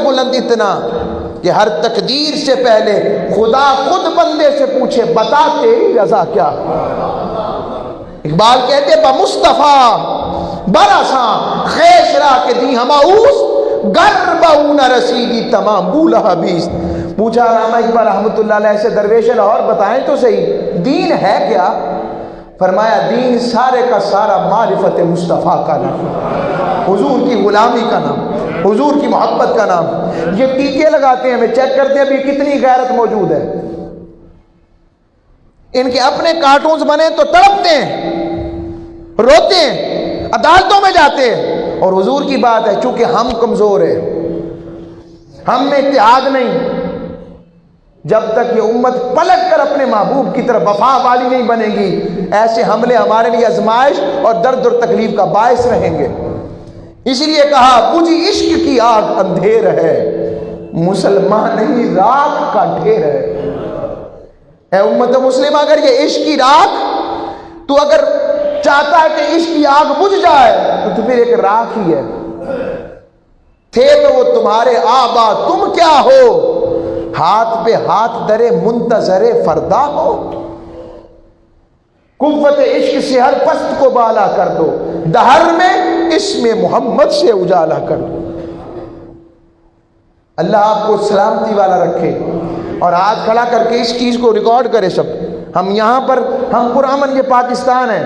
بلند اتنا کہ ہر تقدیر سے پہلے خدا خود بندے سے پوچھے بتا تیری رضا کیا. اقبال کہتے بمصطفیٰ برساں خیش را کے دی ہماؤس گر بہو نہ رسیدی تمام بولہ حبیث. پوچھا علامہ اقبال رحمۃ اللہ علیہ سے درویش لاہور بتائیں تو صحیح دین ہے کیا؟ فرمایا دین سارے کا سارا معرفت مصطفیٰ کا نام، حضور کی غلامی کا نام، حضور کی محبت کا نام. یہ ٹیکے لگاتے ہیں، ہمیں چیک کرتے ہیں ابھی کتنی غیرت موجود ہے. ان کے اپنے کارٹونز بنے تو تڑپتے ہیں، روتے ہیں، عدالتوں میں جاتے ہیں. اور حضور کی بات ہے چونکہ ہم کمزور ہیں، ہم میں اتحاد نہیں، جب تک یہ امت پلٹ کر اپنے محبوب کی طرف وفا والی نہیں بنے گی ایسے حملے ہمارے لیے آزمائش اور درد اور تکلیف کا باعث رہیں گے. اس لیے کہا بجھی عشق کی آگ اندھیر ہے، مسلمان نہیں راکھ کا ڈھیر ہے. اے امت مسلمہ اگر یہ عشق کی راکھ تو اگر چاہتا ہے کہ عشق کی آگ بجھ جائے تو پھر ایک راکھ ہی ہے. تھے تو وہ تمہارے آبا تم کیا ہو، ہاتھ پہ ہاتھ درے منتظر فردا ہو. قوت عشق سے ہر پست کو بالا کر دو، دہر میں اسم محمد سے اجالا کر دو. اللہ آپ کو سلامتی والا رکھے اور ہاتھ کھڑا کر کے اس چیز کو ریکارڈ کرے. سب ہم یہاں پر ہم پرامن یہ پاکستان ہے،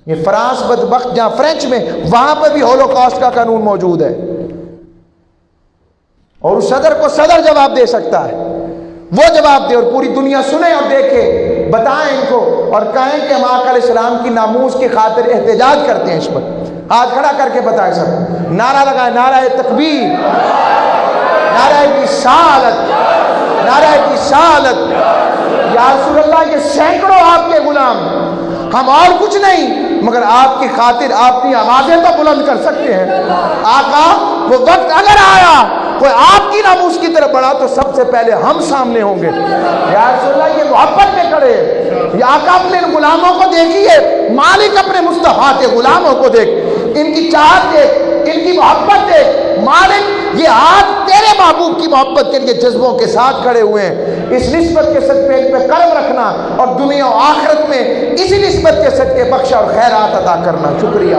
یہ فرانس بدبخت جہاں فرینچ میں وہاں پر بھی ہولوکاسٹ کا قانون موجود ہے اور اس صدر کو صدر جواب دے سکتا ہے. وہ جواب دے اور پوری دنیا سنے اور دیکھے، بتائیں ان کو اور کہیں کہ ہم آقا علیہ السلام کی ناموس کی خاطر احتجاج کرتے ہیں. اس پر ہاتھ کھڑا کر کے بتائیں، سب نعرہ لگائیں، نعرہ تکبیر، نعرہ رسالت، نعرہ رسالت. یا رسول اللہ یہ سینکڑوں آپ کے غلام، ہم اور کچھ نہیں مگر آپ کی خاطر اپنی آوازیں تو بلند کر سکتے ہیں. آقا وہ وقت اگر آیا کوئی آپ کی ناموس کی طرف بڑھا تو سب سے پہلے ہم سامنے ہوں گے. یا رسول اللہ یہ محبت میں کھڑے ہیں. یا آقا اپنے غلاموں کو دیکھیے، مالک اپنے مصطفیٰ کے غلاموں کو دیکھ، ان کی چاہت دیکھ، ان کی محبت دیکھ. مالک یہ آج تیرے محبوب کی محبت کے لیے جذبوں کے ساتھ کھڑے ہوئے ہیں. اس نسبت کے صدقے پہ کرم رکھنا اور دنیا و آخرت میں اسی نسبت کے صدقے بخشا اور خیرات عطا کرنا. شکریہ.